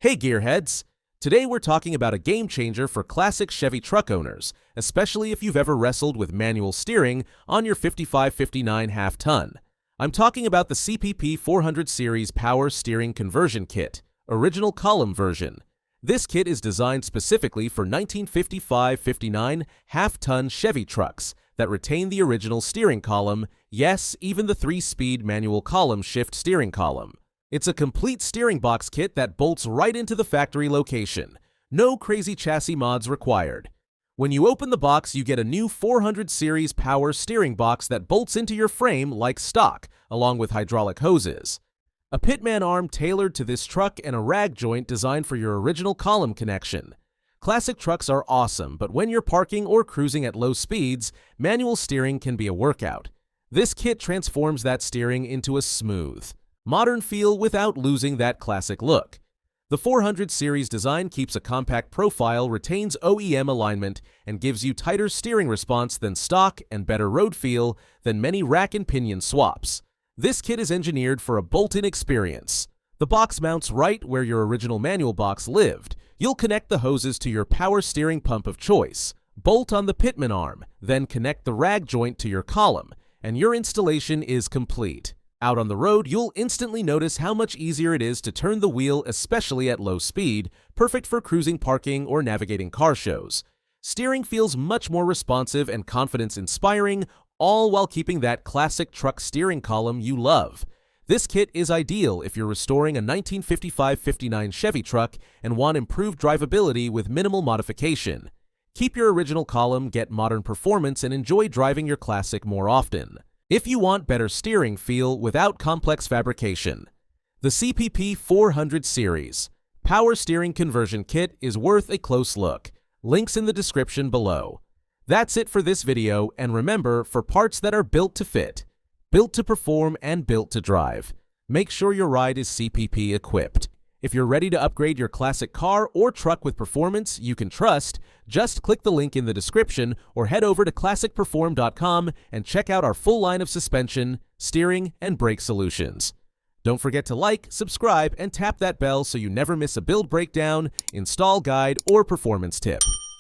Hey gearheads! Today we're talking about a game changer for classic Chevy truck owners, especially if you've ever wrestled with manual steering on your 55-59 half-ton. I'm talking about the CPP 400 Series Power Steering Conversion Kit, original column version. This kit is designed specifically for 1955-59 half-ton Chevy trucks that retain the original steering column, yes, even the 3-speed manual column shift steering column. It's a complete steering box kit that bolts right into the factory location. No crazy chassis mods required. When you open the box, you get a new 400 Series Power steering box that bolts into your frame like stock, along with hydraulic hoses. A pitman arm tailored to this truck and a rag joint designed for your original column connection. Classic trucks are awesome, but when you're parking or cruising at low speeds, manual steering can be a workout. This kit transforms that steering into a smooth, modern feel without losing that classic look. The 400 Series design keeps a compact profile, retains OEM alignment, and gives you tighter steering response than stock and better road feel than many rack and pinion swaps. This kit is engineered for a bolt-in experience. The box mounts right where your original manual box lived. You'll connect the hoses to your power steering pump of choice, bolt on the pitman arm, then connect the rag joint to your column, and your installation is complete. Out on the road, you'll instantly notice how much easier it is to turn the wheel, especially at low speed, perfect for cruising, parking, or navigating car shows. Steering feels much more responsive and confidence-inspiring, all while keeping that classic truck steering column you love. This kit is ideal if you're restoring a 1955-59 Chevy truck and want improved drivability with minimal modification. Keep your original column, get modern performance, and enjoy driving your classic more often. If you want better steering feel without complex fabrication, the CPP 400 Series Power Steering Conversion Kit is worth a close look. Links in the description below. That's it for this video, and remember, for parts that are built to fit, built to perform, and built to drive, make sure your ride is CPP equipped. If you're ready to upgrade your classic car or truck with performance you can trust, just click the link in the description or head over to classicperform.com and check out our full line of suspension, steering, and brake solutions. Don't forget to like, subscribe, and tap that bell so you never miss a build breakdown, install guide, or performance tip.